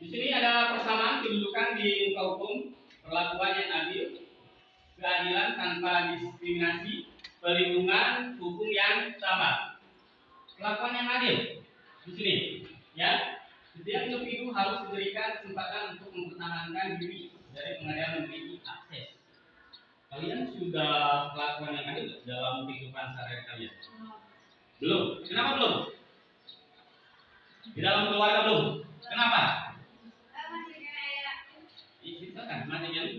Di sini ada persamaan kedudukan di muka hukum, perlakuan yang adil, keadilan tanpa diskriminasi, perlindungan hukum yang sama. Perlakuan yang adil di sini, ya. Setiap individu harus diberikan kesempatan untuk mempertahankan diri dari pengadilan memiliki akses. Kalian sudah perlakuan yang adil dalam kehidupan sehari-hari kalian? Belum. Kenapa belum? Di dalam keluarga belum. Kenapa? Masih kayak Silakan, masih yang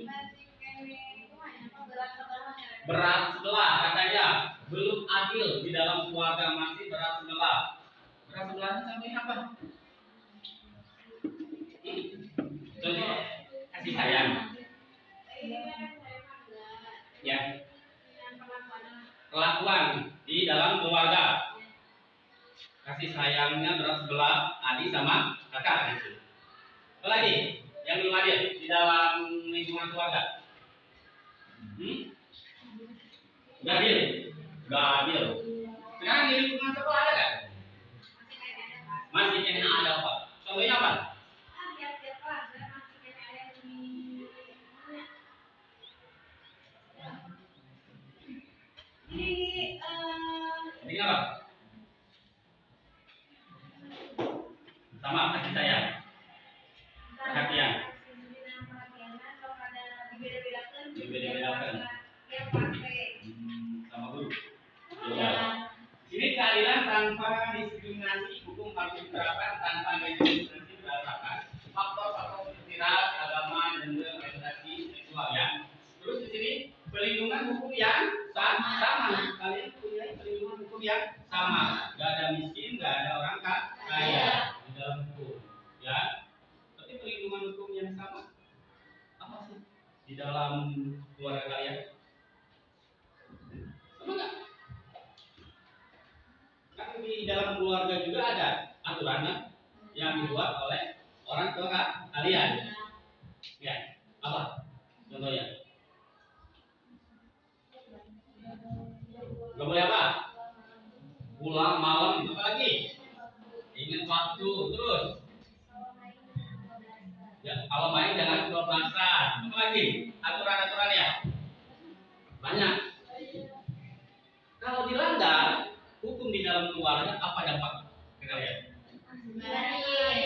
berat sebelah katanya, belum adil di dalam keluarga, masih berat sebelah. Berat sebelahnya contohnya apa? Contoh kasih sayang. Ya. Kelakuan di dalam keluarga. Kasih sayangnya berat sebelah adik sama kakak gitu. Apa lagi yang belum adil di dalam lingkungan keluarga? Gak adil. Gak adil. Sekarang di lingkungan sekolah ada kan? Masih kena ada apa? Contohnya apa? Ini apa? Sama kasih sayang. Perhatian. Dibeda-bedakan. Sama guru. Ya. Ini keadilan tanpa diskriminasi, hukum harus diterapkan tanpa diskriminasi berdasarkan faktor-faktor seperti ras, agama, gender, orientasi seksual ya. Terus di sini perlindungan hukum yang sama. Kalian punya perlindungan hukum yang sama. Gak ada miskin, gak ada orang kaya di dalam hukum, ya. Tapi perlindungan hukum yang sama apa sih di dalam keluarga kalian? Sama nggak? Kan di dalam keluarga juga ada aturannya yang dibuat oleh orang tua kalian. Ya, apa? Contohnya? Gak boleh apa? Pulang malam, apa lagi? Ingat waktu, terus. Ya, kalau main jangan kebablasan. Apa lagi? Aturan-aturan ya? Banyak. Kalau dilanggar hukum di dalam keluarga, apa dampak ke kalian?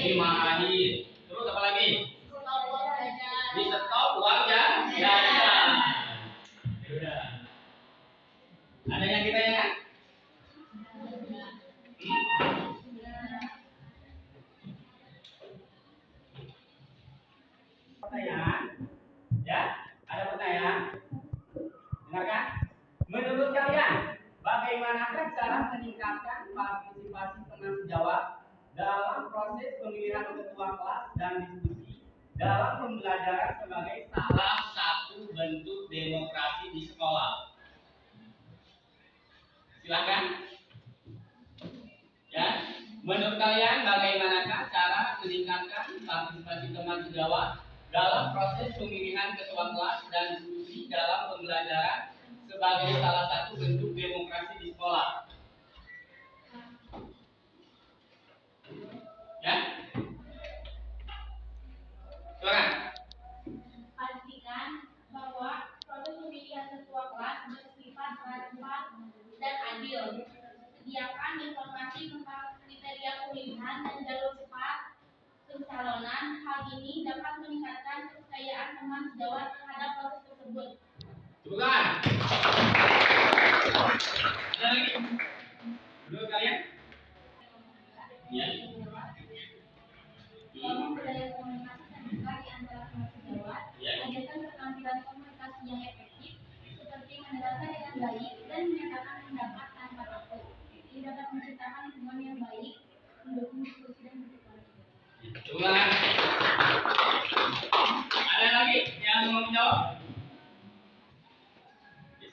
Dimarahin. Terus apa lagi? Di stop uang jajan. Udah. Ada yang kita ya kan? Pertanyaan? Ya? Ada pertanyaan? Dengarkan? Menurut kalian, bagaimanakah cara meningkatkan partisipasi teman sejawat dalam proses pemilihan ketua kelas dan diskusi dalam pembelajaran sebagai salah satu bentuk demokrasi di sekolah? Silakan. Ya, menurut kalian bagaimanakah cara meningkatkan partisipasi teman sejawat dalam proses pemilihan ketua kelas dan diskusi dalam pembelajaran sebagai salah satu bentuk demokrasi di sekolah? Ya? Silakan. Pastikan bahwa proses pemilihan ketua kelas bersifat transparan dan adil. Sediakan informasi tentang kriteria pemilihan dan jalur cepat pencalonan. Hal ini dapat meningkatkan kepercayaan teman sejawat terhadap proses tersebut. Bukan. Ada lagi? Menurut kalian? Ya. Budaya komunikasi terbuka di antara teman sejawat. Ya. Ajarkan keterampilan komunikasi yang efektif, seperti mendengarkan dengan baik dan menyatakan pendapat tanpa takut. Ini dapat menciptakan lingkungan yang baik, mendukung diskusi dan berkomunikasi. Ulang. Ada lagi yang mau menjawab?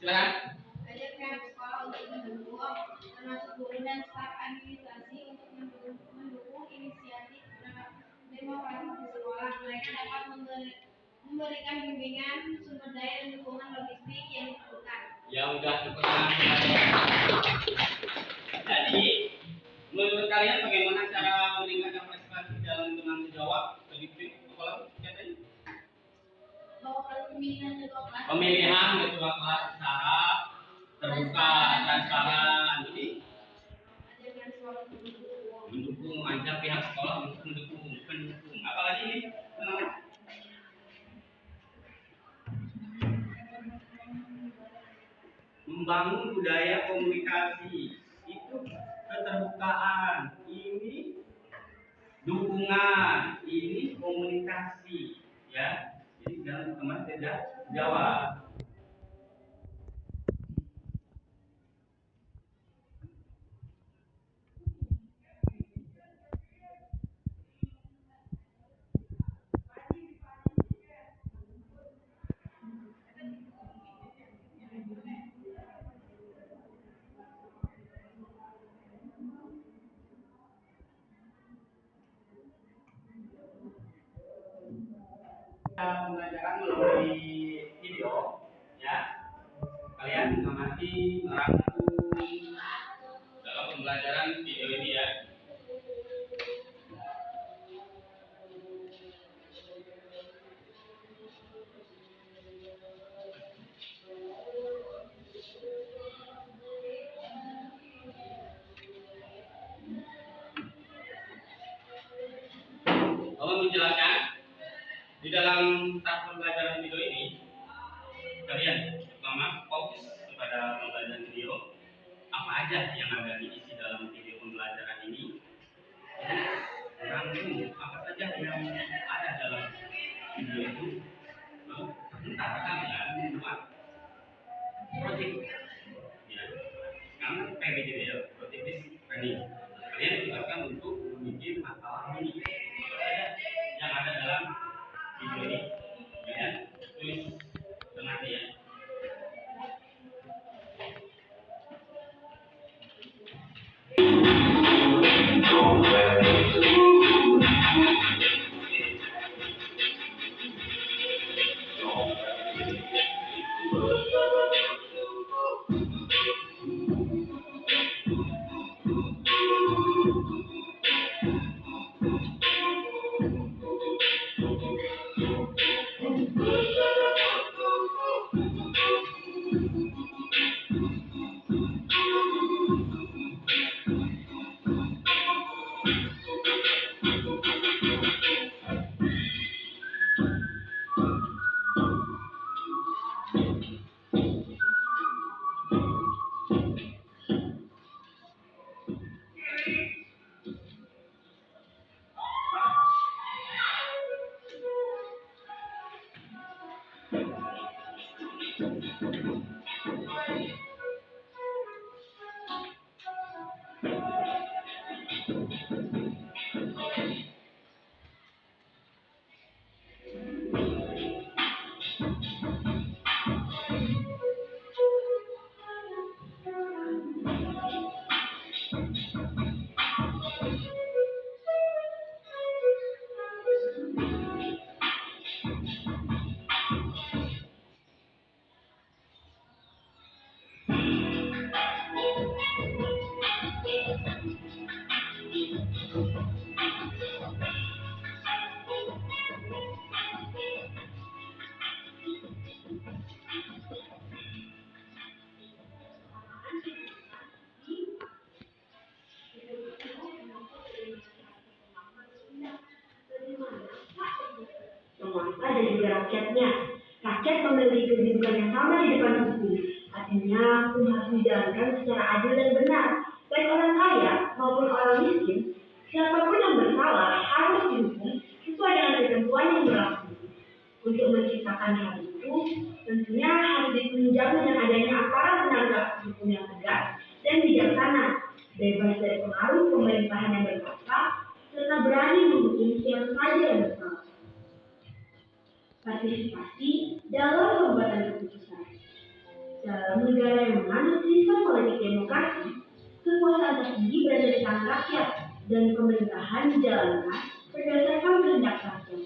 Silakan. Ajak pihak sekolah untuk mendukung, termasuk guru dan staf administrasi untuk mendukung inisiatif demokrasi di sekolah. Mereka dapat memberikan bimbingan, sumber daya dan dukungan logistik yang diperlukan. Ya udah cukup. Jadi, menurut kalian bagaimana cara meningkatkan partisipasi dalam teman sejawat? Lebih Pemilihan ketua kelas secara terbuka, transparan. Ini mendukung, ajak pihak sekolah untuk mendukung. Apalagi ini membangun budaya komunikasi, itu keterbukaan, ini dukungan, ini komunikasi, ya. Jadi jangan teman tidak jawab. Pembelajaran melalui video, ya. Kalian mengamati, merangkum dalam pembelajaran video ini, ya. Tolong menjelaskan di dalam tahap pembelajaran video ini, kalian pertama fokus kepada pembelajaran video, apa aja yang ada diisi dalam video pembelajaran ini, rangkum apa saja yang ada dalam video itu. Sebentar kalian membuat project, ya. Sekarang PBJ, ya, project based planning. Kalian ditugaskan untuk membuat masalah ini, apa saja yang ada dalam video ini. Kalian tulis dengan ya. penguasa dan juga rakyatnya. Rakyat memiliki kedudukan yang sama di depan hukum. Artinya, hukum harus dijalankan secara adil dan benar. Baik orang kaya maupun orang miskin, siapapun yang bersalah harus dihukum sesuai dengan ketentuan yang berlaku. Untuk menciptakan hal itu, tentunya harus ditunjang dengan adanya aparat penegak hukum yang tegas dan bijaksana, bebas dari pengaruh pemerintahan yang berkuasa, serta berani menghukum siapa saja yang bersalah. Partisipasi dalam pembuatan keputusan. Dalam negara yang menganut sistem politik demokrasi, kekuasaan tertinggi berada di tangan rakyat dan pemerintahan dijalankan berdasarkan kehendak rakyat.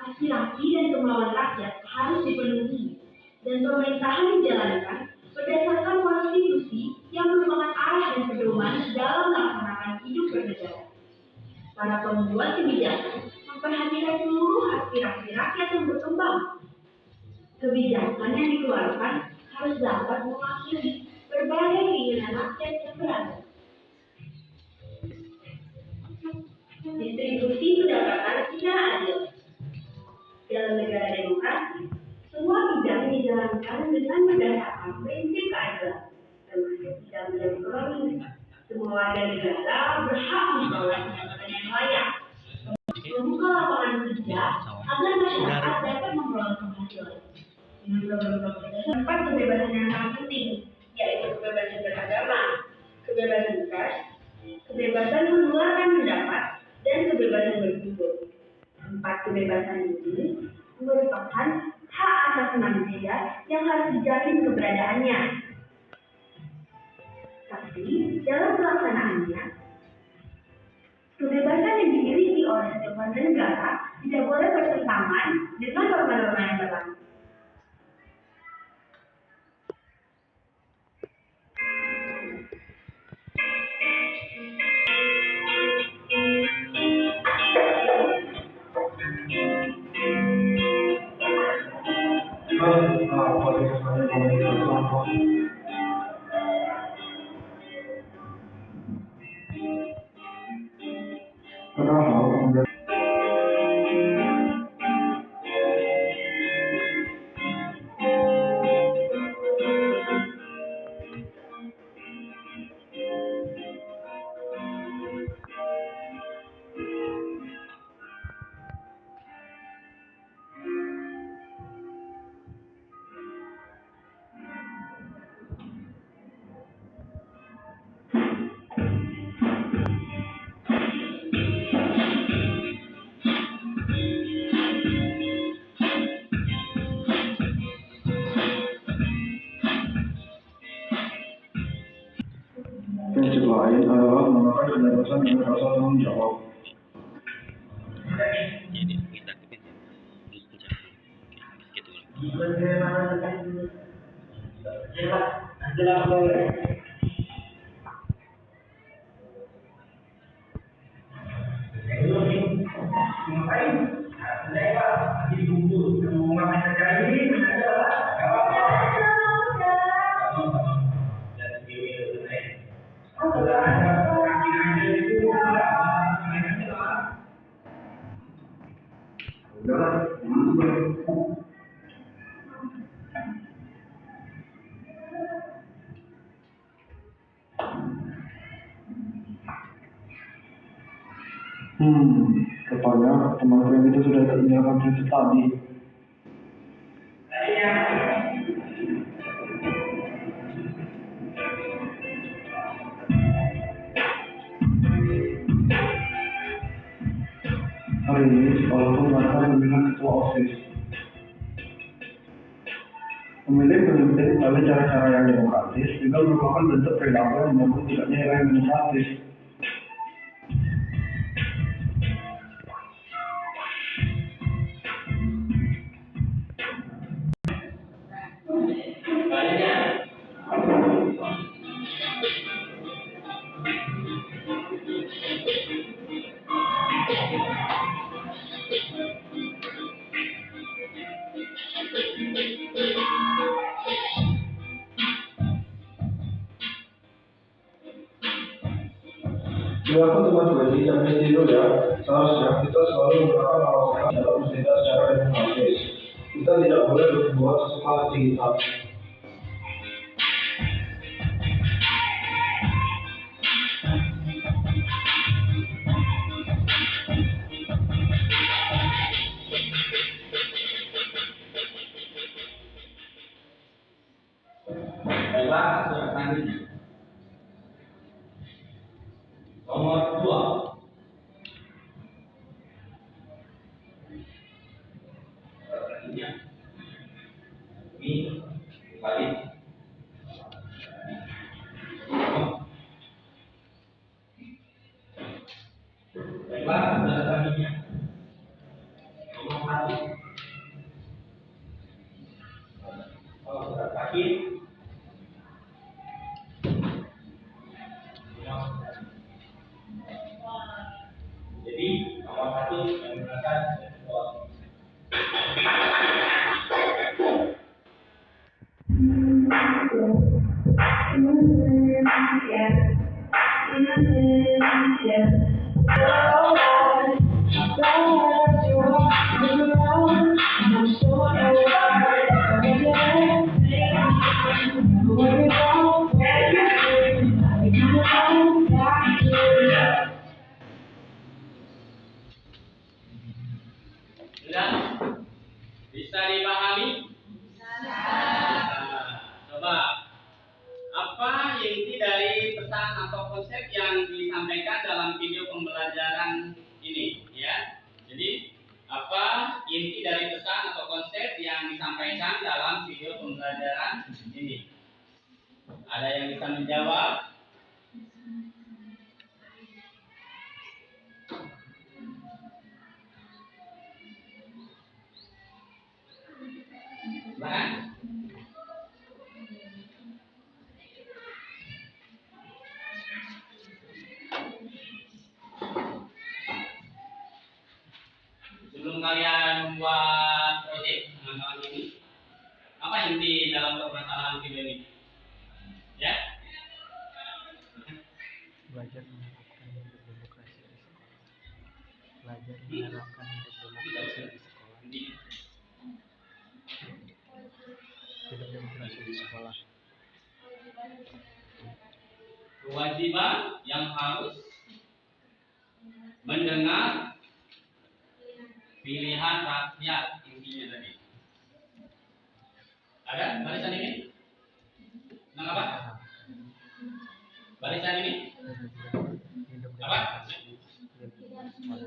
Aspirasi dan kemauan rakyat harus dipenuhi dan pemerintahan dijalankan berdasarkan konstitusi yang merupakan arah dan pedoman dalam melaksanakan hidup bernegara. Para pembuat kebijakan memperhatikan seluruh aspirasi rakyat yang berkembang. Kebijakan yang dikeluarkan harus dapat mewakili berbagai keinginan rakyat yang beragam. Distribusi pendapatan secara adil. Dalam negara demokrasi, semua bidang dijalankan dengan berdasarkan prinsip keadilan, termasuk bidang ekonomi. Semua warga negara berhak memperoleh pendapatan yang layak, membuka lapangan kerja agar masyarakat dapat memperoleh penghasilan. Dengan program-program terdapat kebebasan yang sangat penting, yaitu kebebasan beragama, kebebasan pers, kebebasan mengeluarkan pendapat, dan kebebasan berkumpul. 4 kebebasan ini merupakan hak asasi manusia yang harus dijamin keberadaannya. Tapi dalam pelaksanaannya, kebebasan yang dimiliki oleh setiap warga negara tidak boleh bertentangan dengan norma-norma yang berlaku. Prinsip lain adalah menggunakan kebebasan dengan rasa tanggung jawab. Rupanya temanku yang itu sudah meninggalkan prinsip tadi. Hari ini sekolahku mengadakan pemilihan ketua OSIS. Memilih pemimpin melalui cara-cara yang demokratis juga merupakan bentuk perilaku yang menyambut tidaknya nilai demokratis. Perilaku teman bagi yang dulu ya, seharusnya kita selalu menggunakan alasan dalam bertindak secara demokratis. Kita tidak boleh berbuat sesuka hati kita. Baiklah, selanjutnya. Nomor 2. Selanjutnya. Ini balik. Baiklah, selanjutnya. Nomor 1. Kaki. Jadi nomor 1 yang menggunakan Sudah? Bisa dipahami? Nah, coba apa inti dari pesan atau konsep yang disampaikan dalam video pembelajaran ini, ya? Jadi apa inti dari pesan atau konsep yang disampaikan dalam video pembelajaran ini? Ada yang bisa menjawab? Silakan. Sebelum kalian membuat proyek pengembangan ini, apa inti dalam permasalahan video ini? Ya? Belajar menerapkan hidup demokrasi di sekolah. Belajar menerapkan hidup demokrasi di sekolah. Hidup demokrasi di sekolah. Kewajiban yang harus mendengar pilihan rakyat, intinya tadi. Ada barisan ini? Tentang apa? Barisan ini? Hidup Apa? demokrasi. Hidup di sekolah.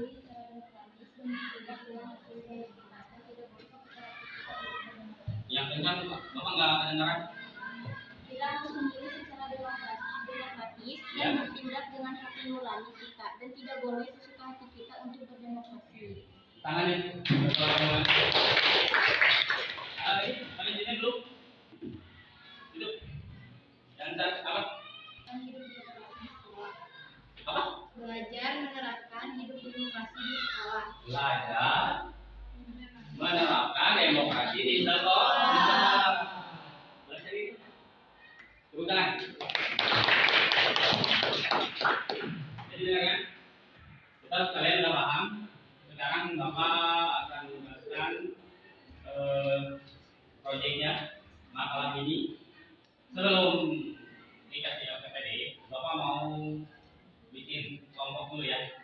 Yang kencang, Bapak nggak kedengaran? Kita harus memilih secara demokratis Ya. dan bertindak dengan hati nurani kita dan tidak boleh sesuka hati kita untuk berdemokrasi. Tangan itu. Paling sini dulu. Duduk. Dan apa? Dan hidup demokrasi di sekolah. Apa? Belajar menerapkan hidup demokrasi di sekolah. Belajar menerapkan demokrasi di sekolah. Belajar itu. Tepuk tangan. Jadi dengarkan. Kita kalian sudah paham. Sekarang Bapak akan menjelaskan proyeknya, makalah ini. Sebelum dikasih LPPD, Bapak mau bikin kelompok dulu ya.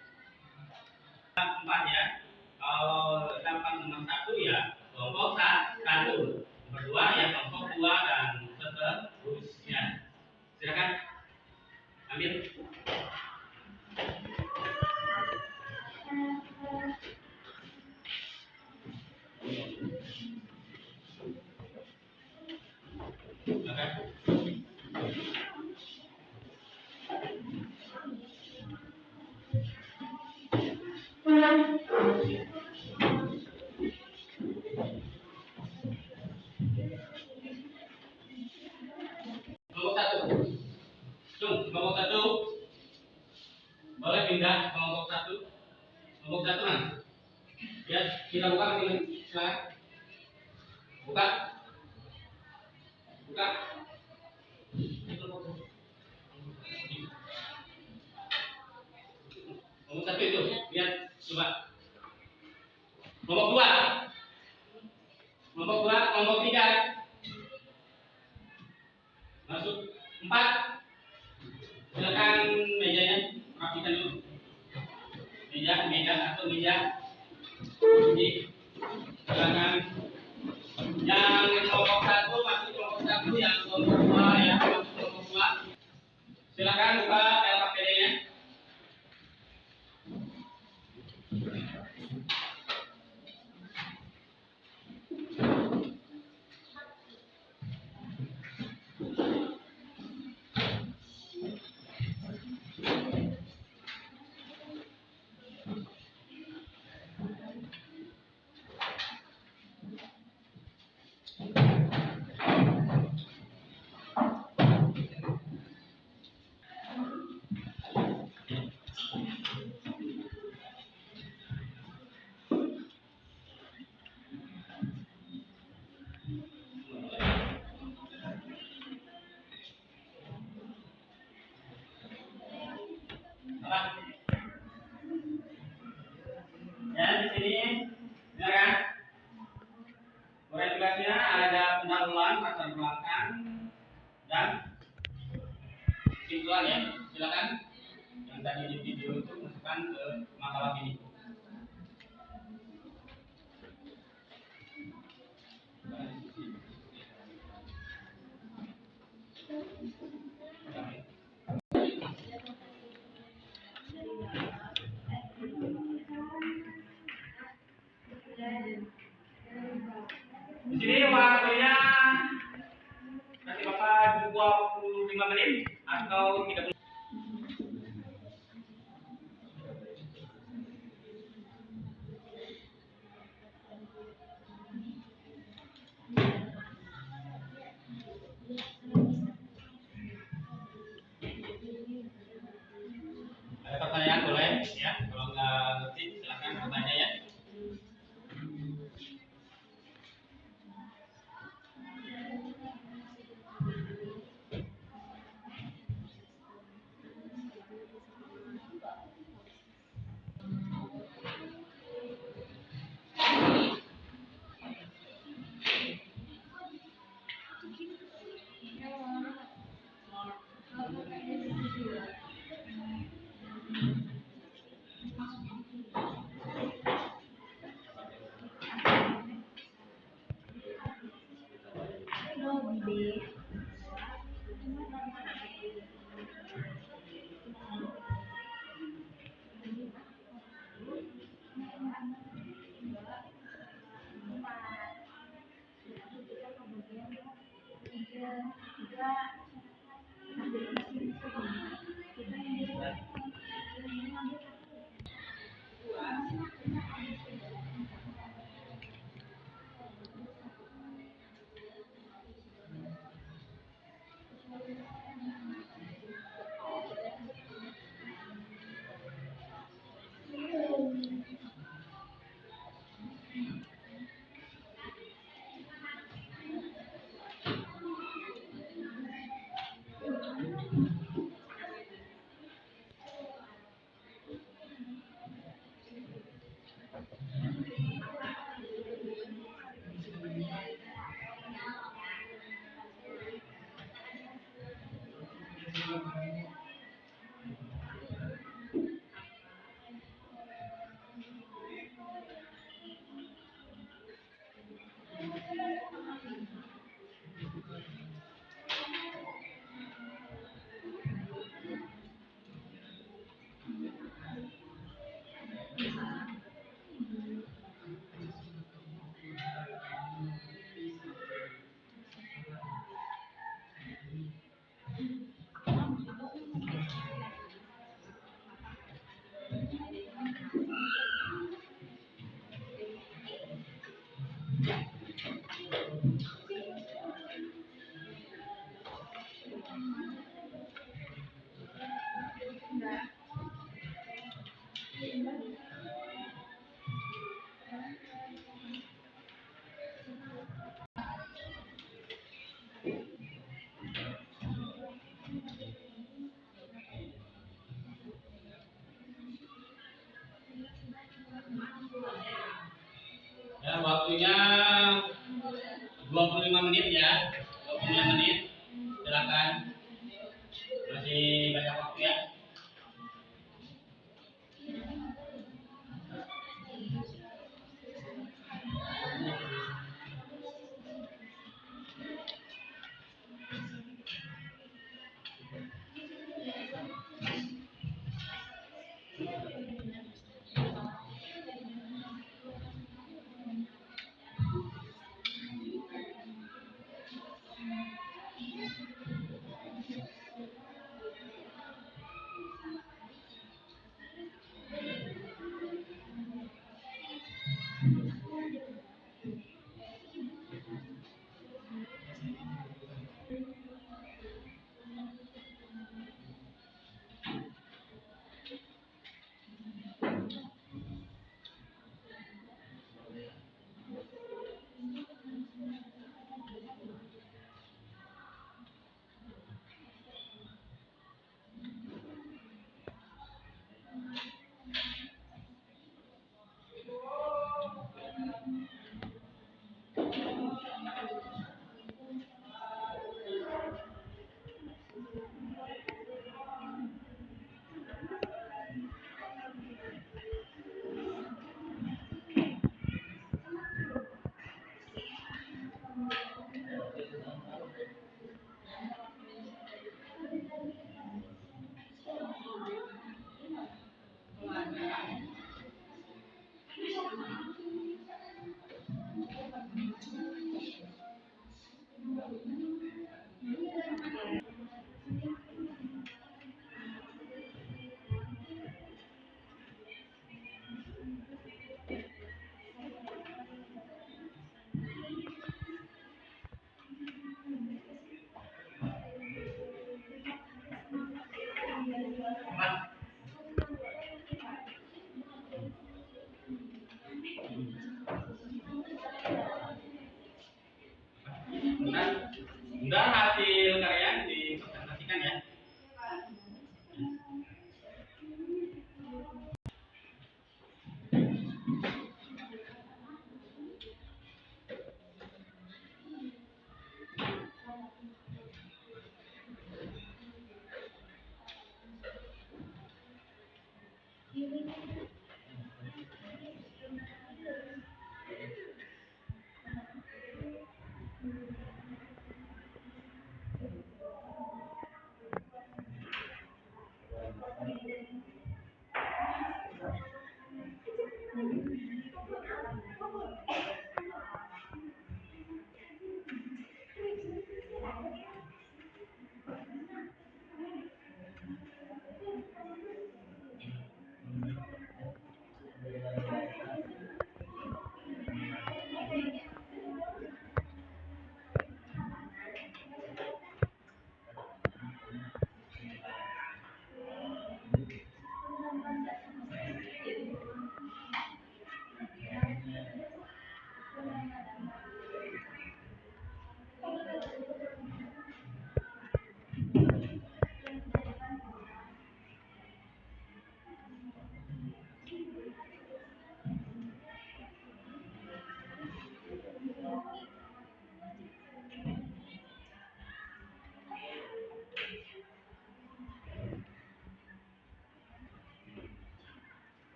4 ya. Kalau dapat nomor 1 ya kelompok 1. Nomor 2 ya kelompok 2 dan seterusnya. Silakan ambil. Silakan. Kelompok 1. Kelompok 1. Boleh pindah kelompok 1. Kelompok 1 mana? Ya, kita buka ini. Silakan. Buka. Buka. Kelompok 1 itu, lihat, coba. Kelompok 2. Kelompok 2, kelompok 3. Masuk 4. Silakan mejanya, rapikan dulu. Meja satu meja. Jadi silakan. Yang kelompok 1 masuk kelompok 1, yang kelompok 2 ya masuk kelompok 2. Silakan buka LKPD-nya. makalah ini. Di sini waktunya nanti Bapak 25 menit atau 30. Ada pertanyaan boleh ya, kalau nggak ngerti silakan bertanya ya. Ya, waktunya 25 menit ya. 25 menit. Silakan. Masih banyak waktu ya.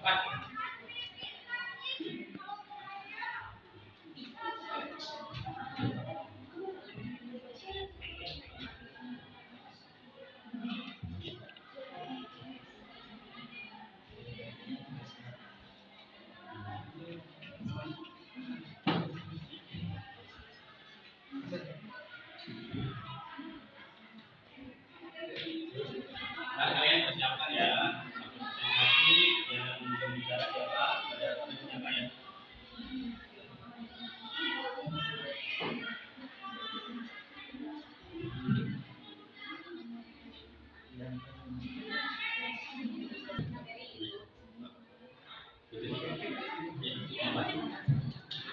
Cepat. Nah, kalian persiapkan ya. Presentasi yang berbicara siapa pada siapa ya.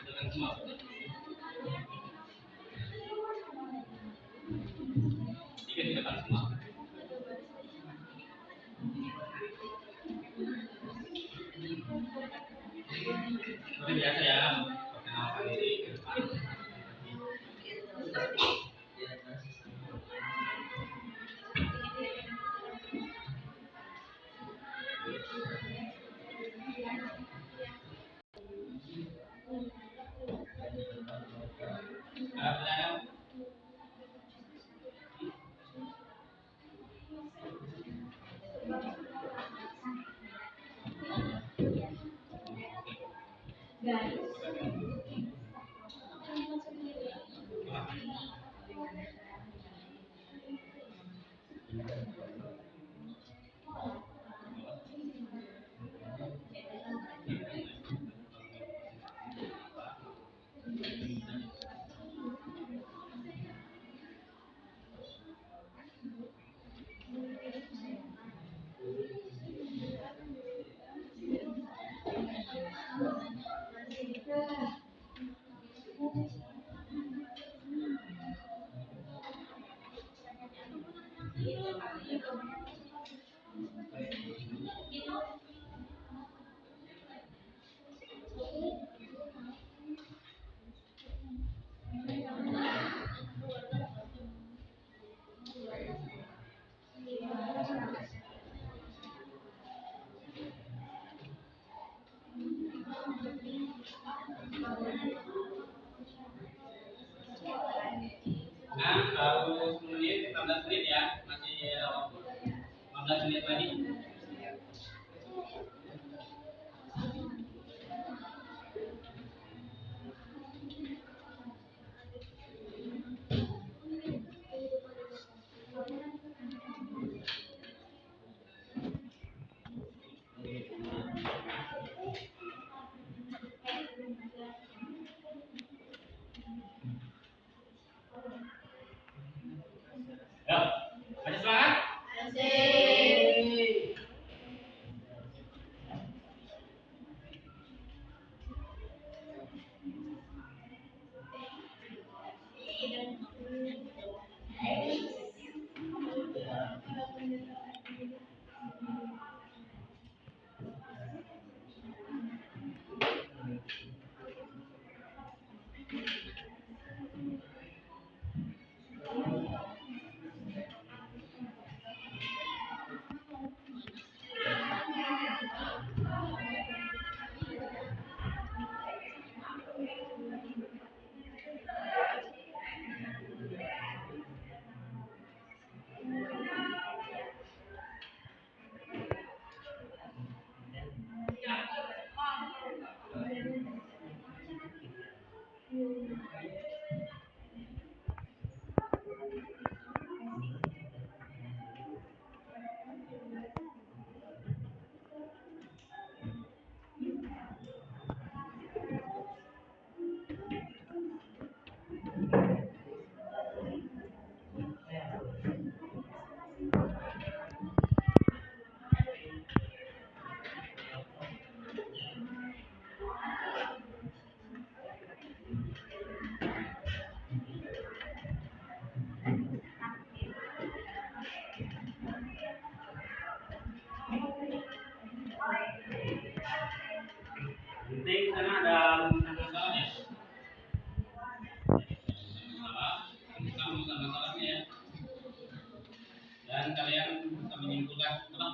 Silakan semua. Tiga silakan semua. Seperti biasa ya, perkenalkan diri ke depan. Silakan. Nah, baru 10 menit, 15 menit ya, masih waktu 15 menit lagi. Ya, ada semangat? Penting sana ada rumusan masalahnya. Masalah, rumusan masalahnya ya. Dan kalian bisa menyimpulkan apa?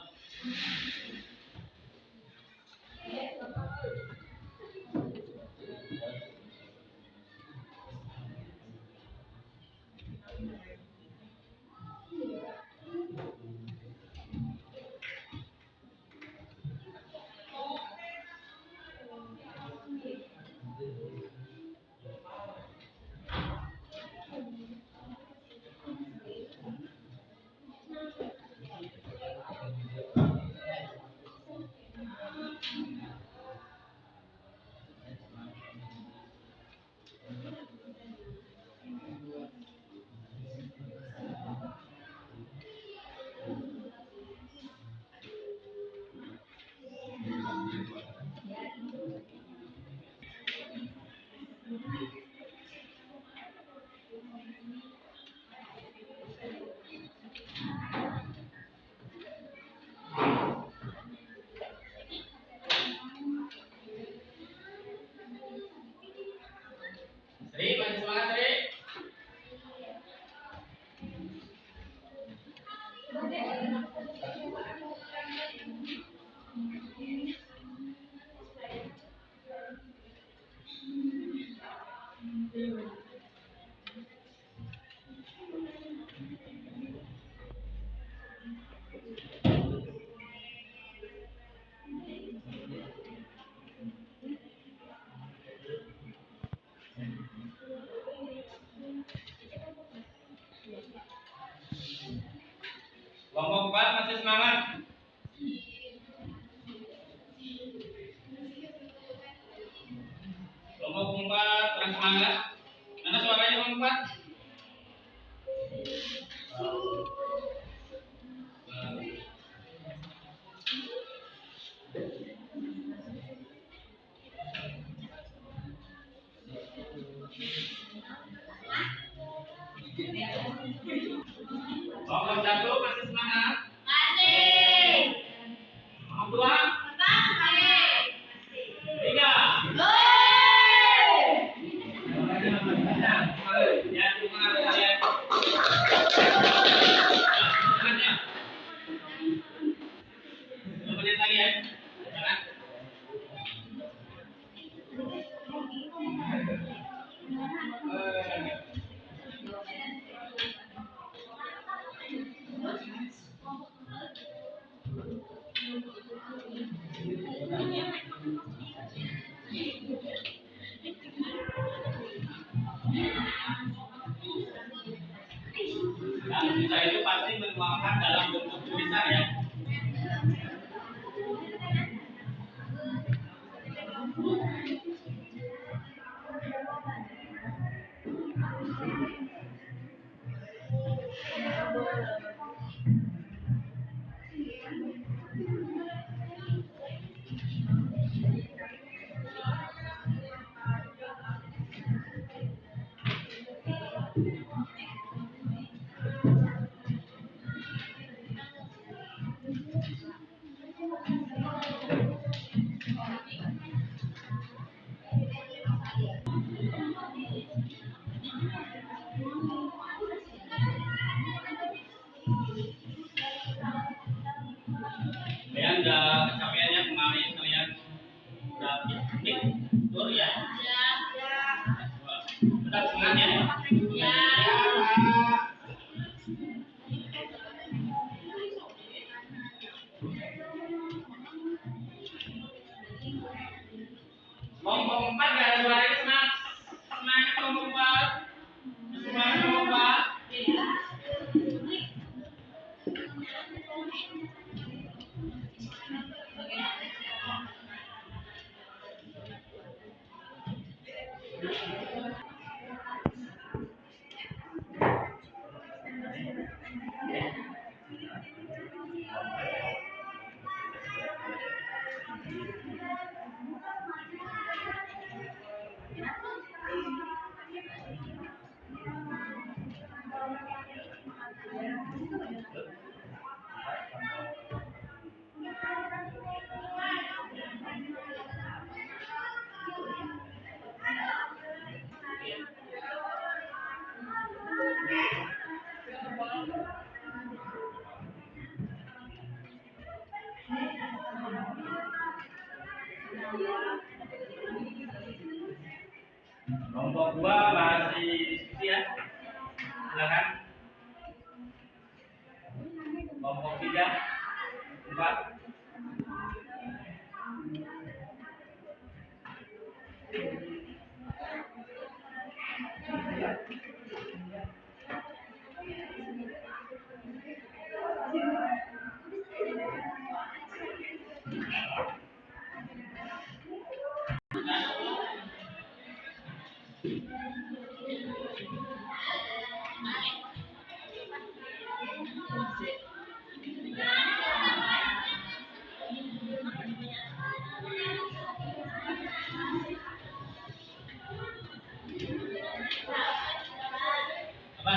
kurang semangat. Mana suaranya Bang Empat? Kelompok satu masih semangat. Masih. Kelompok dua, Tetap masih. tiga. Ya, cuma kalian. Semangatnya. 2 menit lagi ya. Jangan. Nah, kita itu pasti menuangkan dalam bentuk tulisan ya. Kalian udah kecapeannya kemarin kalian udah tidur ya. Tetap semangat ya. Ya. Kelompok 4 gak ada suaranya semangat. Semangat kelompok 4. Semangat kelompok 4. Kelompok 2 masih diskusi ya. Silakan. Kelompok 3, 4. Apa?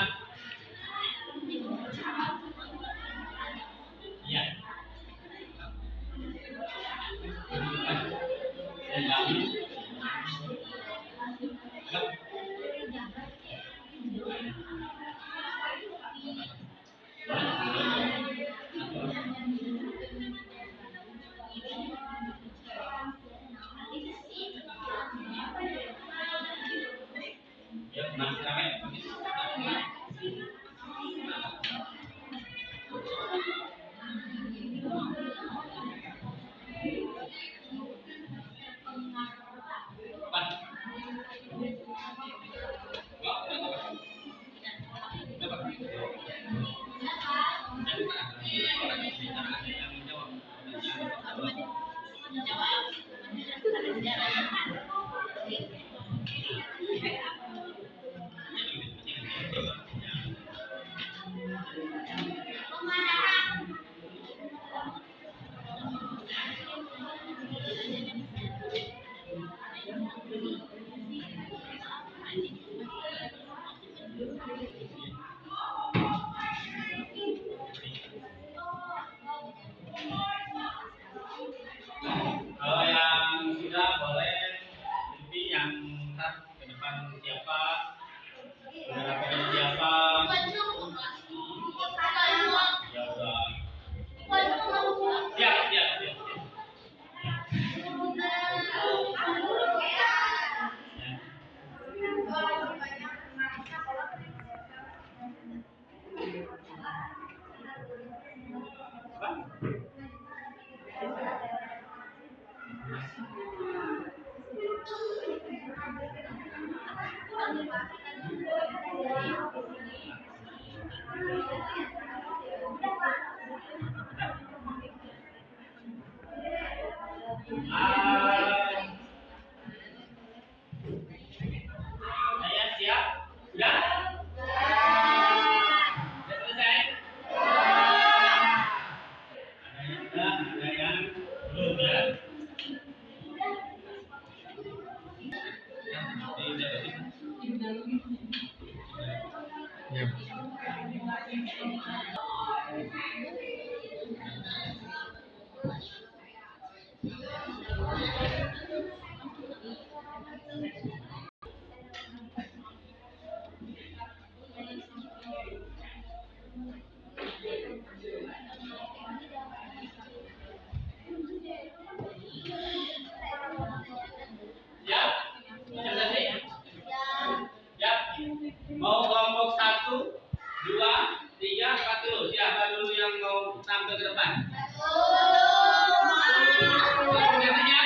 Iya. Ya, masih ramai. Saya siap. Sudah? Sudah selesai? Ada yang belum ya? Ya. Siap? Presentasi? Siap? Mau kelompok 1, 2, 3, 4 dulu. Siapa dulu yang mau tampil ke depan? Kelihatannya?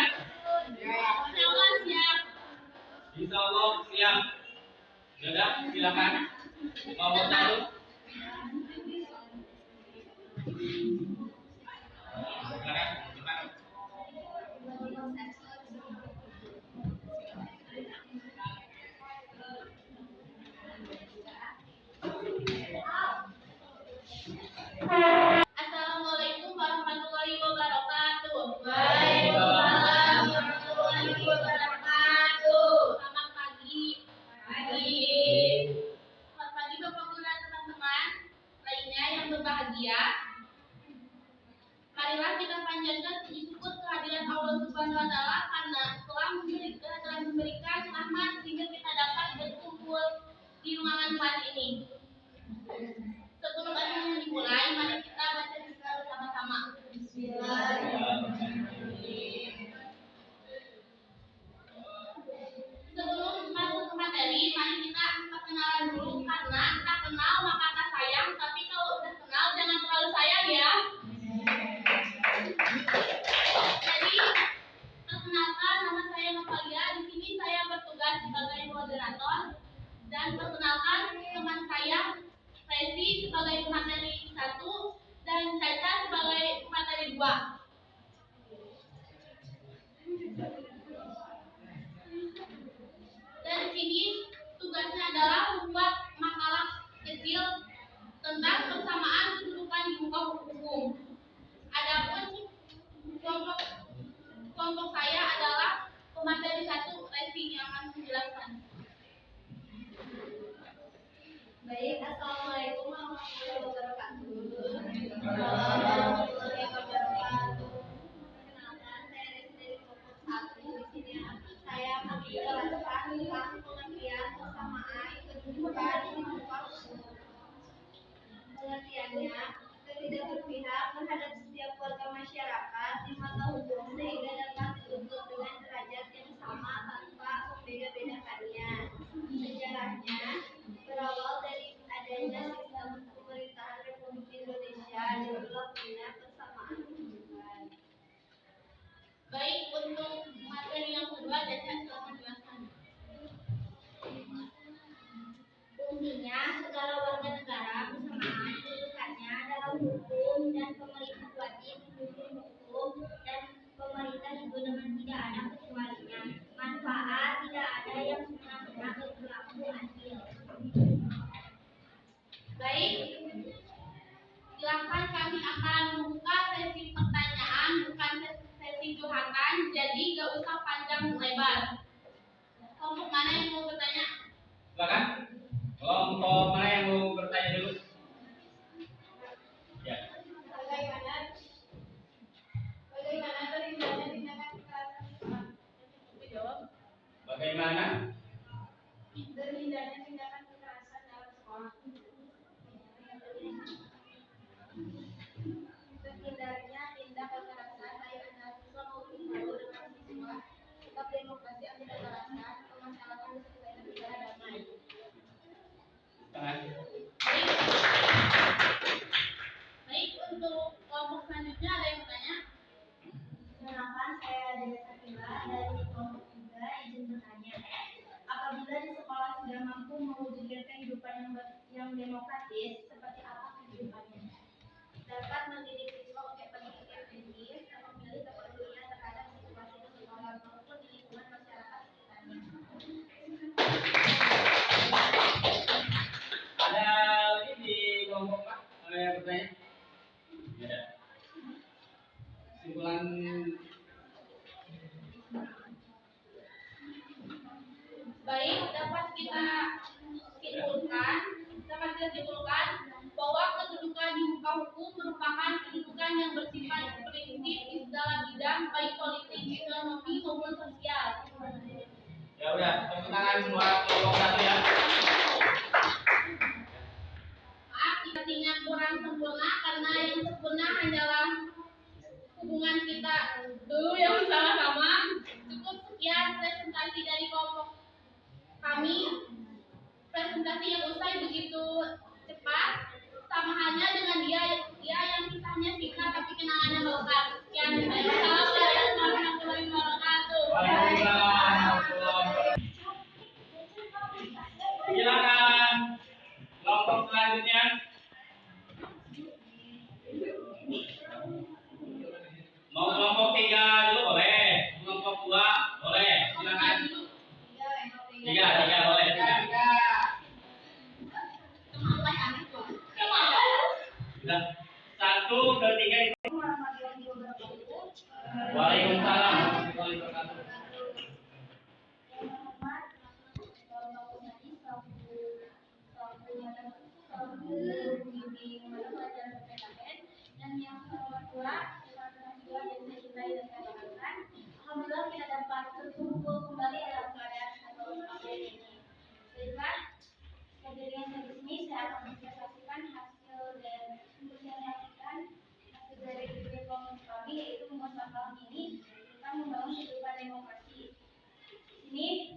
Insya Allah siap. Sudah, silakan. Kelompok 1. Silakan. Depan. Assalamualaikum warahmatullahi wabarakatuh. Waalaikumsalam warahmatullahi wabarakatuh. Selamat pagi. Selamat pagi Bapak Guru dan teman-teman lainnya yang berbahagia. Marilah kita panjatkan puji syukur kehadiran Allah Subhanahu wa taala karena telah memberikan rahmat sehingga kita dapat berkumpul di ruangan kelas ini. Sebelum acara dimulai, mari kita baca bismillah bersama-sama. Sebelum masuk ke materi, mari kita perkenalan dulu karena tak kenal maka tak sayang, tapi kalau udah kenal jangan terlalu sayang ya. Jadi, perkenalkan nama saya Natalia. Di sini saya bertugas sebagai moderator dan perkenalkan teman saya Resi sebagai pemateri 1 dan Caca sebagai pemateri 2. Dan di sini tugasnya adalah membuat makalah kecil tentang persamaan kedudukan di muka hukum. Adapun kelompok saya adalah pemateri 1 Resi yang akan menjelaskan. Baik, assalamualaikum warahmatullahi wabarakatuh. Warahmatullahi wabarakatuh. Perkenalkan, saya Resi dari kelompok 1. Di sini saya akan menjelaskan tentang pengertian persamaan kedudukan di muka hukum. Pengertiannya, tidak berpihak terhadap setiap warga masyarakat di mata hukum sehingga dapat dituntut dengan derajat yang sama tanpa membeda-bedakannya. Sejarahnya berawal dari adanya sistem pemerintahan Republik Indonesia dan berlakunya persamaan kedudukan. Baik, untuk materi yang kedua, Caca silakan jelaskan. Fungsinya, segala warga negara bersamaan kedudukannya dalam hukum dan pemerintah wajib mendukung hukum dan pemerintah juga dengan tidak ada kecualinya. Manfaat tidak ada yang benar-benar berlaku adil. Baik, silakan kami akan membuka sesi pertanyaan, bukan sesi curhatan, jadi gak usah panjang lebar. Kelompok mana yang mau bertanya? Silakan. Kelompok mana yang mau bertanya dulu? Ya. Bagaimana terlibatnya tindakan kekerasan? Jawab. Bagaimana? Terhindar tindakan kekerasan dalam sekolah. Terhindarnya tindak kekerasan baik antara siswa maupun guru dengan siswa. Sikap demokrasi anti kekerasan, permasalahan sesuai dengan cara damai. Baik, untuk kelompok selanjutnya ada yang bertanya? Perkenalkan, saya Dede Sakila dari kelompok 3 izin bertanya. Apabila di sekolah sudah mampu ya. Tepuk tangan buat kelompok 1 ya. Maaf, sepertinya kurang sempurna karena yang sempurna hanyalah hubungan kita dulu yang sama-sama. Cukup sekian presentasi dari kelompok kami. Presentasi yang usai begitu cepat, sama halnya dengan dia yang kisahnya singkat tapi kenangannya melekat. Sekian, assalamualaikum warahmatullahi wabarakatuh. Silakan kelompok selanjutnya. Mau kelompok 3 dulu boleh, kelompok 2 boleh. Silakan. 3 boleh. 3. Sudah. 1, 2, 3 itu. Waalaikumsalam warahmatullahi wabarakatuh. Dan yang kedua, alhamdulillah kita dapat berkumpul kembali dalam keadaan ini. Sehingga kejadian ini saya akan presentasikan hasil dan mempresentasikan hasil dari kegiatan kami, yaitu membuat tahun ini tentang membangun kehidupan demokrasi. Ini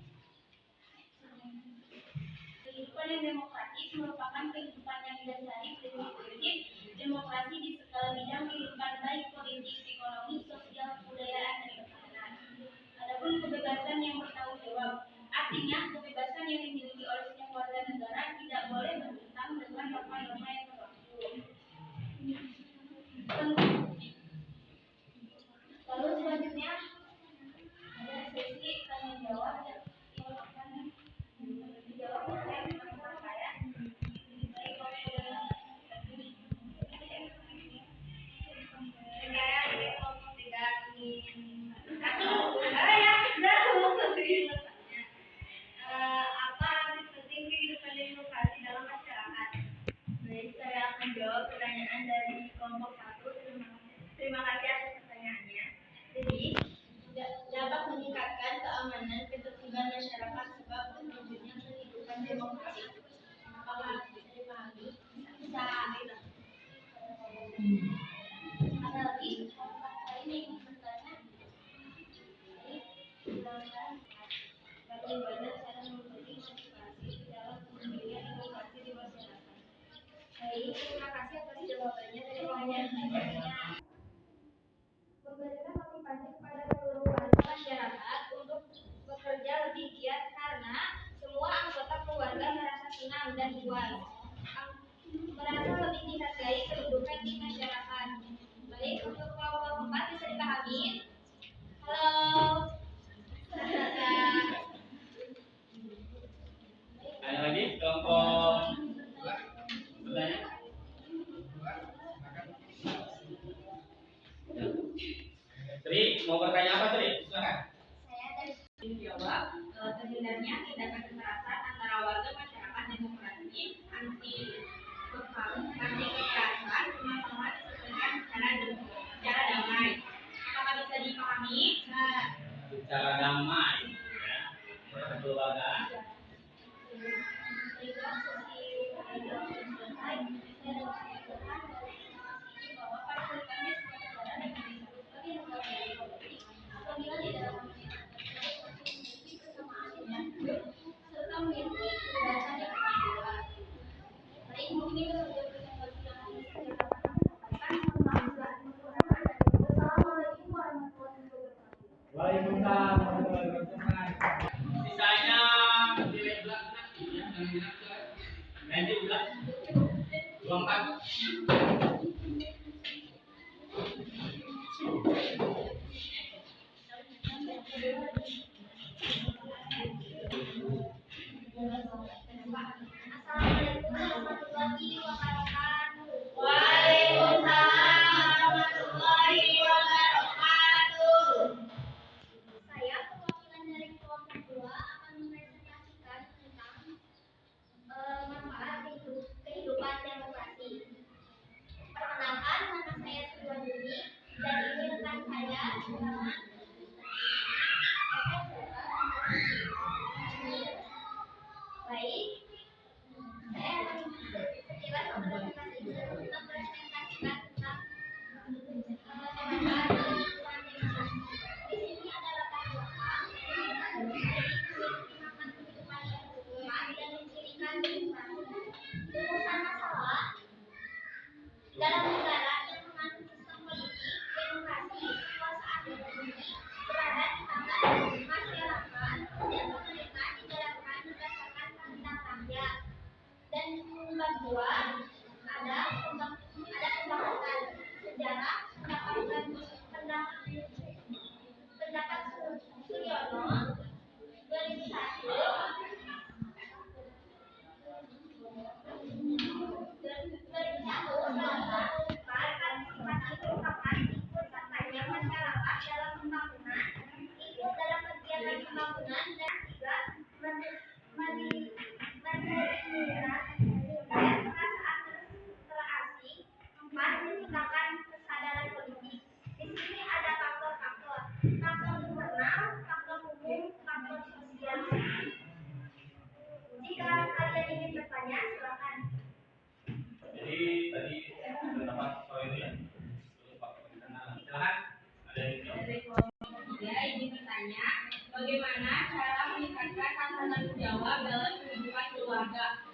kehidupan yang demokratis merupakan kehidupan yang didasari prinsip demokrasi di segala bidang kehidupan, baik politik, ekonomi, sosial, kebudayaan, dan pertahanan. Adapun kebebasan yang bertanggung jawab, artinya kebebasan yang dimiliki oleh setiap warga negara tidak boleh bertentangan dengan norma-norma yang berlaku. Lalu selanjutnya ada sesi tanya jawab yang akan dijawab oleh teman-teman saya. Apa arti penting kehidupan demokrasi dalam masyarakat? Baik, saya akan jawab pertanyaan dari kelompok 1. Terima kasih atas pertanyaannya. Jadi, dapat meningkatkan keamanan ketertiban masyarakat sebab terwujudnya kehidupan demokrasi. Apakah bisa dipahami? Bisa. Ada lagi? Ini yang bertanya. Bagaimana cara memberi motivasi dalam pemberian demokrasi di masyarakat? Baik, terima kasih atas jawabannya dari pertanyaannya. Memberikan motivasi kepada seluruh warga masyarakat untuk bekerja lebih giat karena semua anggota keluarga merasa senang dan puas, merasa lebih dihargai kedudukan di masyarakat. Baik, untuk kelompok 4 bisa dipahami? Halo. Ada lagi kelompok bertanya? Sri, mau bertanya apa Sri? Silakan. Saya dari jawab terhindarnya tindakan kekerasan antara warga masyarakat demokrasi, anti kekerasan, sama-sama diselesaikan secara damai. Apakah bisa dipahami? Secara damai, ya. Kekeluargaan. Waalaikumsalam warahmatullahi wabarakatuh. Sisanya nilai belakang nanti udah 24. Assalamualaikum warahmatullahi wabarakatuh. Waalaikumsalam warahmatullahi wabarakatuh. Saya perwakilan dari kelompok 2 akan mempresentasikan tentang manfaat kehidupan demokrasi. Perkenalkan, nama saya Sriwanduni dan ini rekan saya bernama Jika kalian ingin bertanya, silakan. Jadi tadi pendapat soal ini ya. Silakan. Ada yang jawab? Dari kelompok 3 ingin bertanya, bagaimana cara meningkatkan rasa tanggung jawab dalam kehidupan keluarga?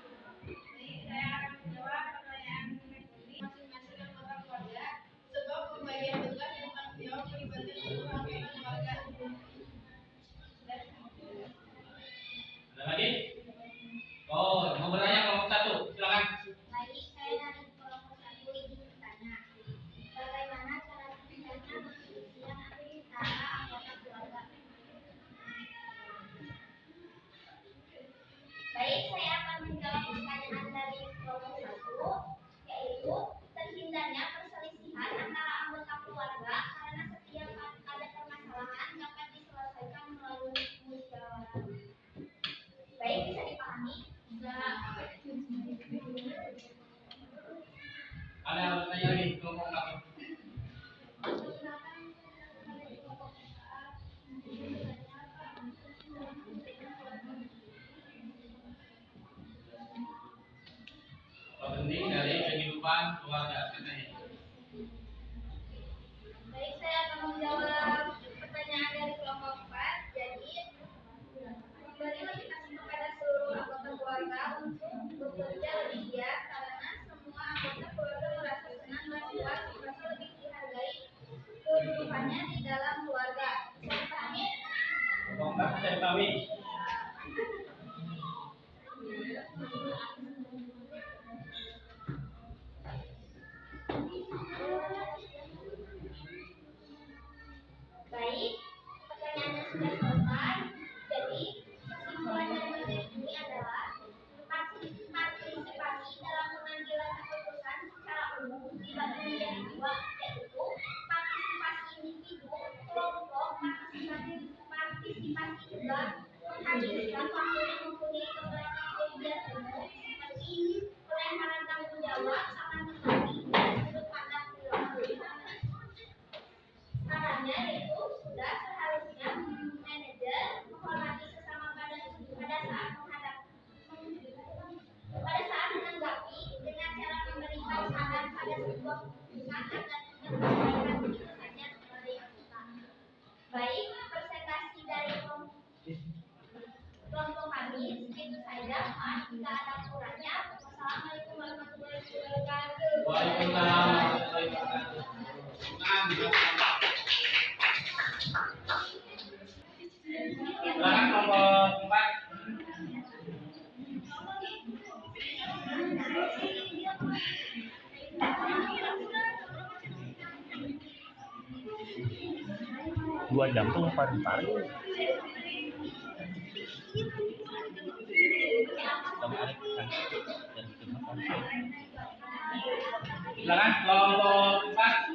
Jadi saya akan menjawab pertanyaan masing-masing anggota keluarga. Sebab pembagian tugas dan tanggung jawab melibatkan seluruh anggota keluarga. Ada lagi? Oh, mau bertanya kelompok 1. Silakan. Baik, saya dari kelompok 1 ingin bertanya, bagaimana cara meningkatkan perselisihan antara anggota keluarga? Baik, saya akan menjawab pertanyaan dari kelompok 1, yaitu terhindarnya perselisihan antara anggota keluarga karena setiap ada permasalahan dapat diselesaikan melalui musyawarah. Baik, bisa dipahami? Ada yang bertanya lagi kelompok 1. Apa penting dari kehidupan keluarga? Katanya. Baik, saya akan menjawab pertanyaan dari kelompok 4. Jadi, memberi motivasi kepada seluruh anggota keluarga untuk bekerja lebih giat karena semua anggota keluarga merasa senang bahwa merasa lebih dihargai kedudukannya di dalam keluarga. Bisa dipahami? Kelompok 4 bisa dipahami? Baik, pertanyaannya sudah selesai. Jadi, kesimpulan dari materi ini adalah partisipasi dalam pengambilan keputusan secara umum dibagi menjadi 2, yaitu partisipasi individu, kelompok, partisipasi juga menghabiskan waktu yang mempunyai beberapa kegiatan umum seperti pelemparan tanggung jawab akan tetapi dari sudut pandang keluarga. Sarannya yaitu sudah seharusnya manajer menghormati sesama pada saat menanggapi dengan cara memberikan saran pada sebuah keputusan agar tidak menyampaikan begitu saja sebagai anggota. Baik, presentasi dari kelompok kami segitu saja. Maaf jika ada kurangnya. Wassalamualaikum warahmatullahi wabarakatuh. Waalaikumsalam warahmatullahi wabarakatuh. Silakan kelompok 4. Dua jam tuh paling-paling. Silakan kelompok 4.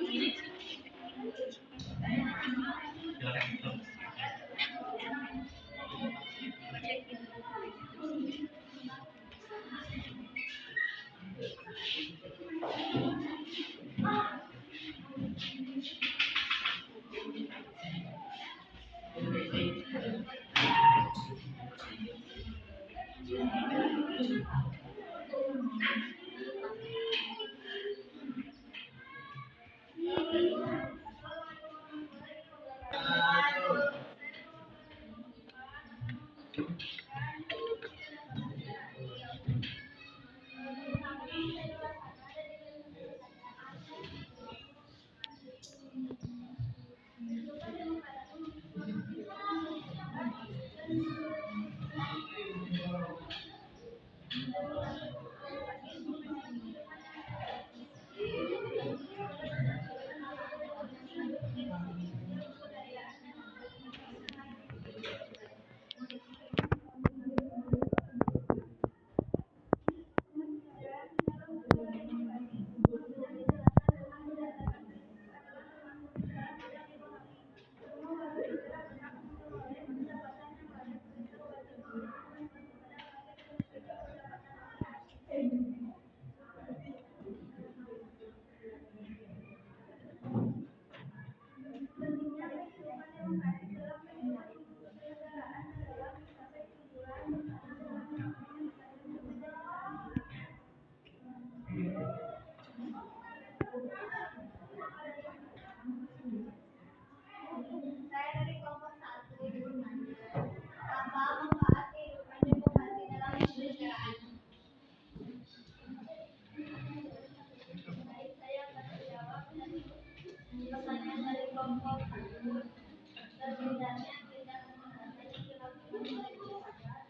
misalnya tindakan kekerasan yang dilakukan oleh pejabat.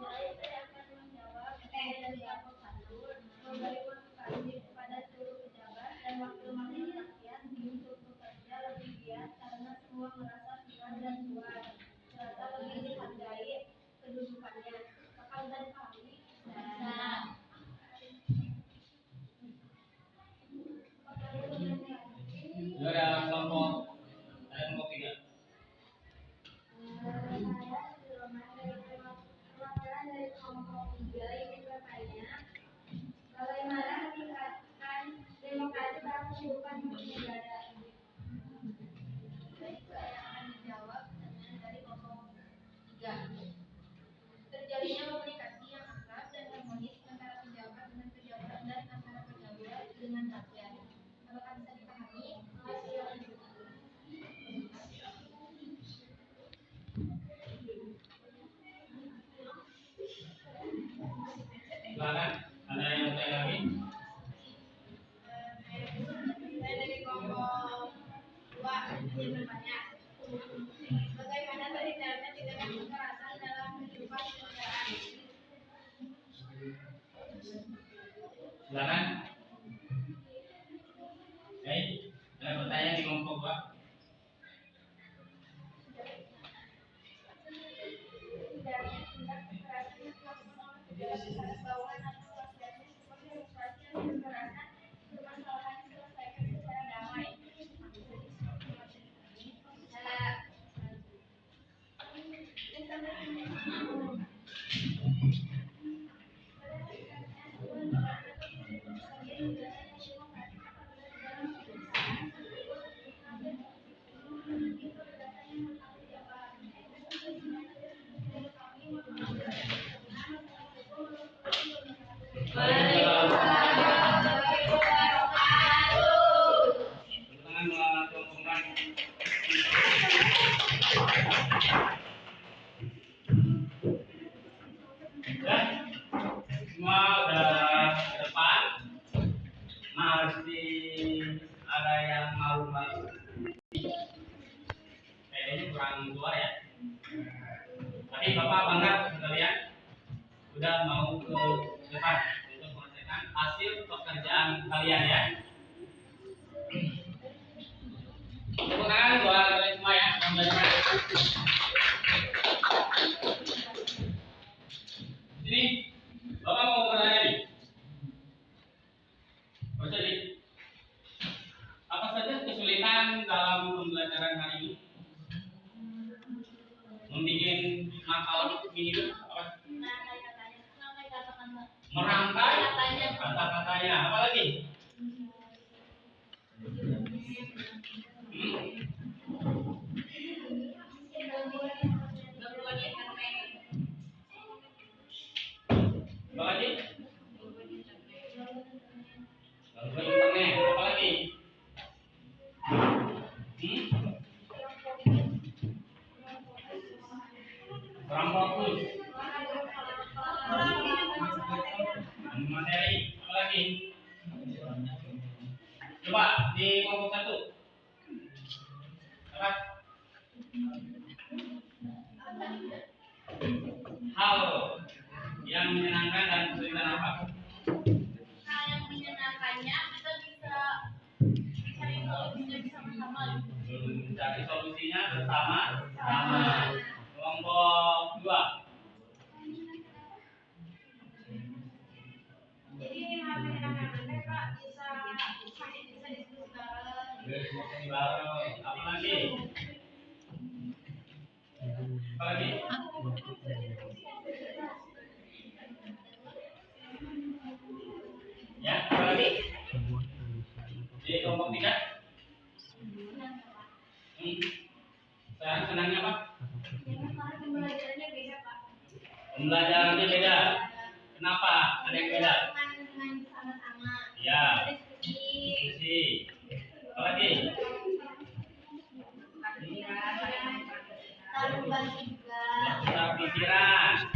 Mulai saya akan menjawab dari kelompok 1, memberi motivasi kepada seluruh pejabat dan wakil-wakil rakyat untuk bekerja lebih giat karena semua merasa senang dan puas, serta lebih dihargai kedudukannya. Apakah bisa dipahami? Bisa. Itu ada kelompok 3. Saya Sudirman dari perwakilan dari kelompok 3 ingin bertanya, bagaimana meningkatkan demokrasi dalam kehidupan bernegara? Baik, saya akan menjawab pertanyaan dari kelompok 3. Terjadinya komunikasi yang akrab dan harmonis antara pejabat dengan pejabat dan antara pejabat dengan rakyat. Apakah bisa dipahami? Silakan, ada yang mau tanya lagi? Saya dari kelompok 2 ingin bertanya, bagaimana terhindarnya tindakan kekerasan dalam kehidupan kenegaraan? Silakan. Baik, ada pertanyaan di kelompok 2. Hindarnya tindak kekerasan yang dilakukan oleh pejabat di atas bawahan atau rakyatnya sebagai demokrasi yang kekerasan permasalahan diselesaikan secara damai. Tangan melakukan. Ya, semua udah ke depan. Masih ada yang malu-malu. Kayaknya kurang keluar ya. Tapi Bapak bangga sekalian udah mau ke depan untuk menghasilkan hasil pekerjaan kalian ya. Tepuk tangan buat kalian semua ya yang belajar. Sini, Bapak mau bertanya nih. Jadi, apa saja kesulitan dalam pembelajaran hari ini? Membikin makalah ini itu apa? Merangkai kata-katanya. Apa lagi? Apa lagi? Gangguan internet. Apa lagi? Kurang fokus. Materi. Apa lagi? Coba di kelompok 1. Apa? Hal yang menyenangkan dan kesulitan apa? Hal yang menyenangkannya kita bisa cari solusinya bersama-sama. Mencari solusinya bersama-sama. Kelompok 2. Jadi hal menyenangkan Pak bisa diskusi bareng. Diskusi bareng. Apa lagi? Apa lagi? Ya, apa lagi? Di kelompok 3. Sekarang senangnya apa? Pembelajarannya beda Pak. Pembelajarannya beda. Kenapa? Ada yang beda? Dengan sama-sama. Ya. Diskusi. Diskusi. Apa lagi? Saling berbagi juga. bertukar pikiran.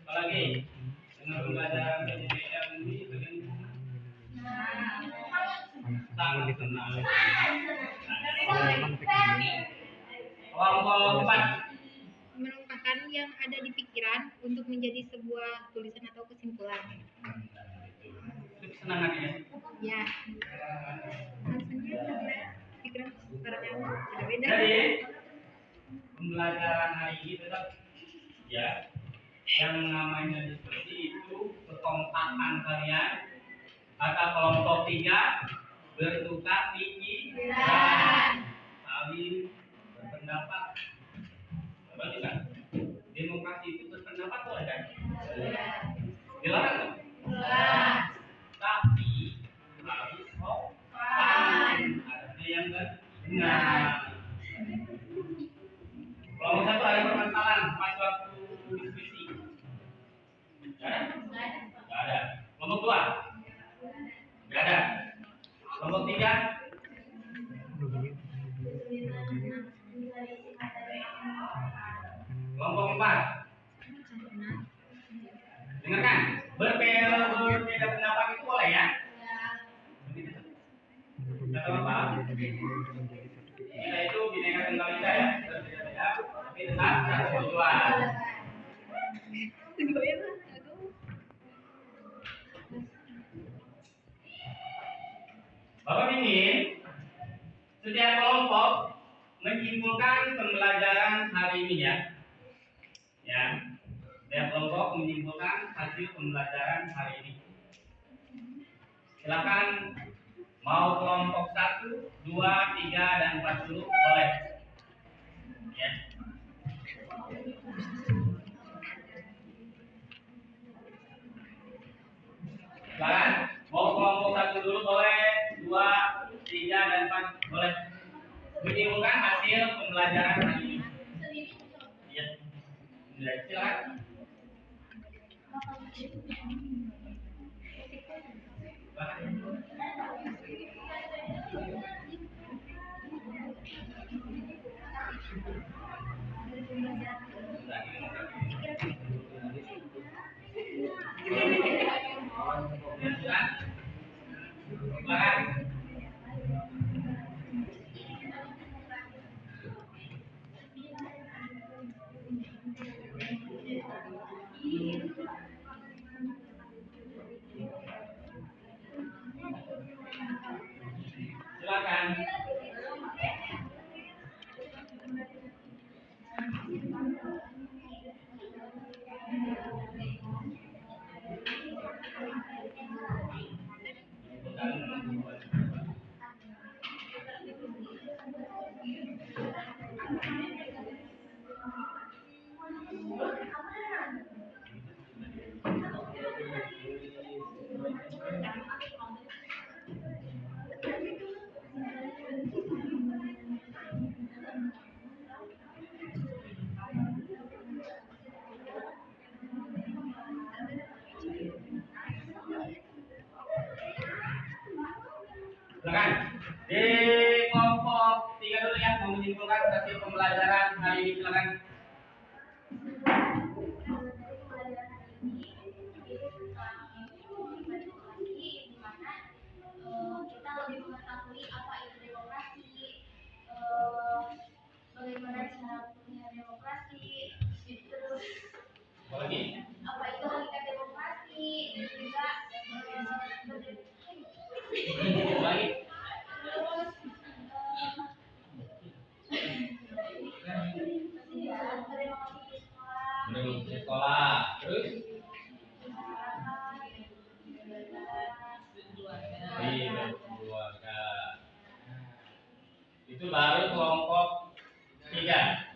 Apalagi dengan pembelajaran pendidikan ini sangat senang. Kelompok 4. Menumpahkan yang ada di pikiran untuk menjadi sebuah tulisan atau kesimpulan. Itu kesenangan ya. Ya. Rasanya karena pikiran orang yang berbeda. Jadi pembelajaran hari ini tetap ya yang namanya diskusi itu kekompakan kalian kata kelompok 3 bertukar pikiran saling berpendapat. Berarti kan demokrasi itu berpendapat boleh kan? Dilarang kan? Tapi harus sopan. Ada yang benar. Kelompok 1 ada permasalahan pas waktu diskusi. Nggak ada. Kelompok 2 nggak ada. Kelompok 3 kelompok 4 dengarkan berbeda pendapat itu boleh ya. Kata Bapak kita itu bineka tunggal ika ya berbeda-beda tapi tetap satu tujuan. Bapak ingin setiap kelompok menyimpulkan pembelajaran hari ini ya. Ya, setiap kelompok menyimpulkan hasil pembelajaran hari ini. Silakan mau kelompok 1, 2, 3, dan 4 dulu boleh. Ya. Silakan mau kelompok 1 dulu boleh, 2, 3, dan 4 boleh. Menyimpulkan hasil pembelajaran hari ini. Iya. Silakan. Silakan. Silakan. Silakan. Di kelompok 3 dulu ya mau menyimpulkan hasil pembelajaran hari ini silakan. Kita lebih mengetahui apa itu demokrasi, bagaimana cara punya demokrasi, terus Lagi. apa itu hakikat demokrasi, dan juga Lagi. Di sekolah. Terus di keluarga. Itu baru kelompok 3.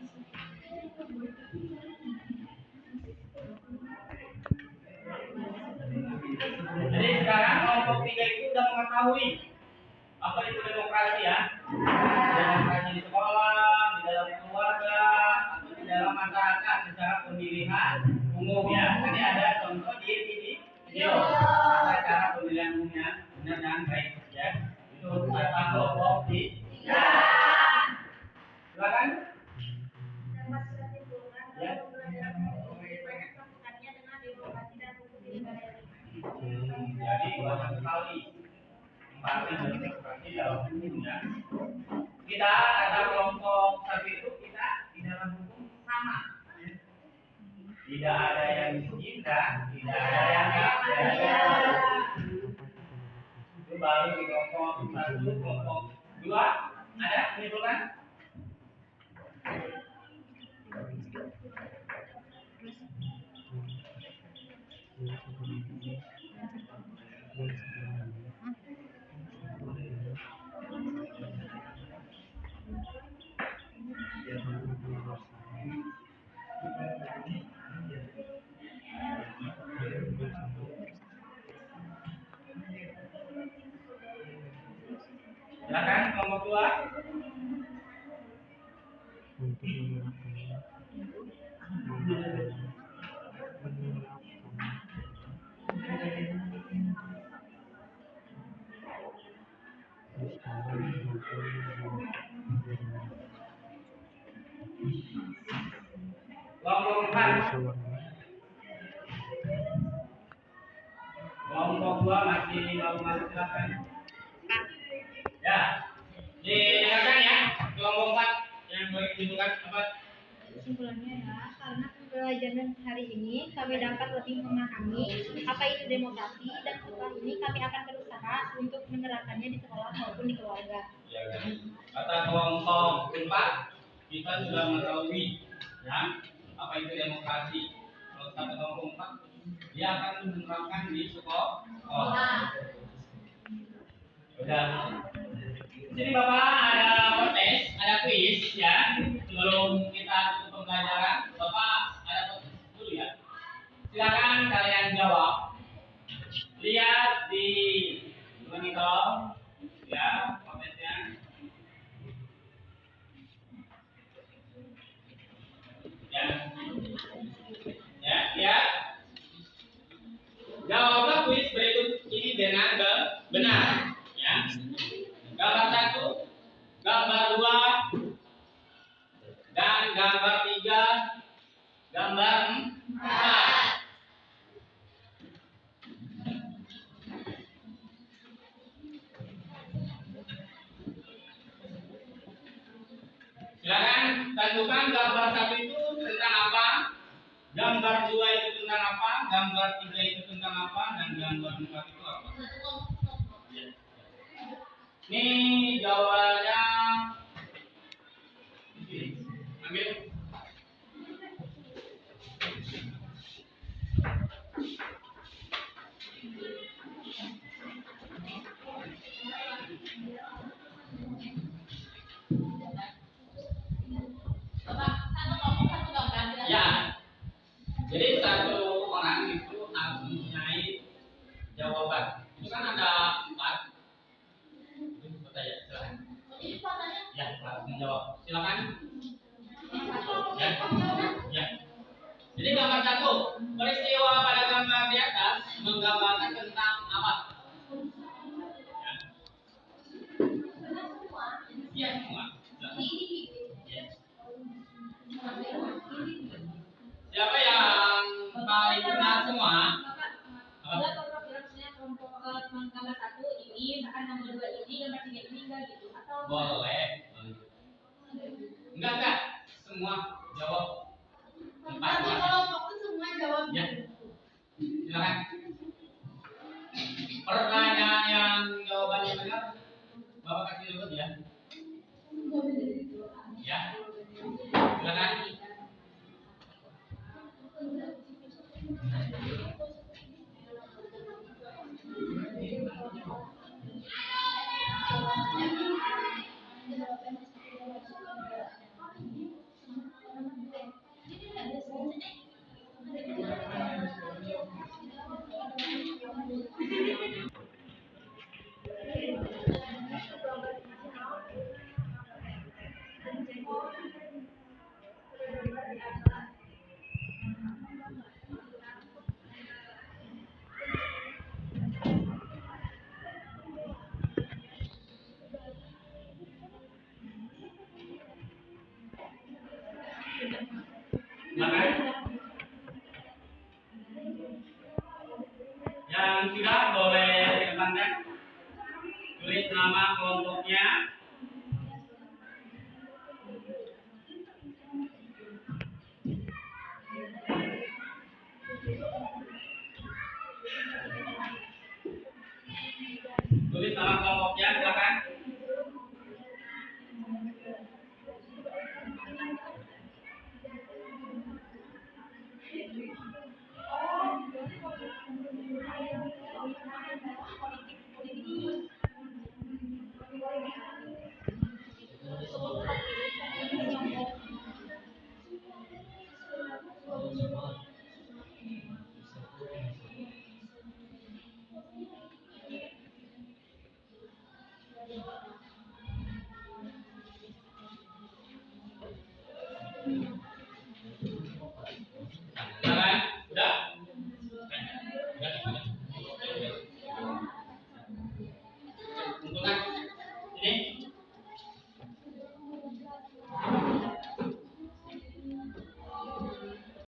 Jadi sekarang kelompok 3 itu sudah mengetahui apa itu demokrasi ya. Demokrasi di sekolah, di dalam keluarga, atau di dalam masyarakat secara pemilihan umum ya. Tadi ada contoh di video tata cara pemilihan umumnya benar dan baik ya. Itu kata kelompok 3. Silakan. dua satu kali. Empati dan demokrasi dalam hukum ya. Kita ada kelompok satu itu kita di dalam hukum sama. Tidak ada yang diinginkan, tidak ada yang tidak. Itu baru di kelompok satu, kelompok dua ada penyimpulkan? Silakan kelompok dua. Kelompok empat. Kelompok dua masih mau masuk silakan. Ya, silakan ya. Kelompok empat yang menentukan apa? Kesimpulannya ya, karena pembelajaran hari ini kami dapat lebih memahami apa itu demokrasi dan setelah ini kami akan berusaha untuk menerapkannya di sekolah maupun di keluarga. Ya kan. Kata kelompok empat kita sudah mengetahui ya apa itu demokrasi. Kalau kata kelompok empat dia akan menerapkan di sekolah. Udah. Jadi Bapak ada protes, ada kuis ya. Sebelum kita tutup pembelajaran, Bapak ada protes dulu ya. Silakan kalian jawab. Lihat di monitor ya protesnya. Ya. Jawablah kuis berikut ini dengan benar ya. Gambar 1, gambar 2, dan gambar 3, gambar 4. Silakan tentukan gambar 1 itu tentang apa, gambar 2 itu tentang apa, gambar 3 itu tentang apa, dan gambar 4 itu apa. Ini jawabannya. Ambil. Ya. Jadi satu orang itu harus mempunyai jawaban. Itu kan ada 4. Ya, langsung menjawab. Silakan. Ya. Jadi gambar 1, peristiwa pada gambar di atas menggambarkan tentang apa? Ya, semua. Ya. Siapa yang paling benar semua? Gambar 1 ini, misalkan nomor 2 ini, gambar 3 ini enggak gitu atau Boleh. Enggak. Semua jawab. satu kelompok itu semua jawab. Ya. Silakan. Pertanyaan yang jawabannya benar, Bapak kasih dulu ya. Ya. Silakan. Ya, yang siap boleh dikembangkan. Tulis nama kelompoknya. Tulis nama kelompoknya, silakan.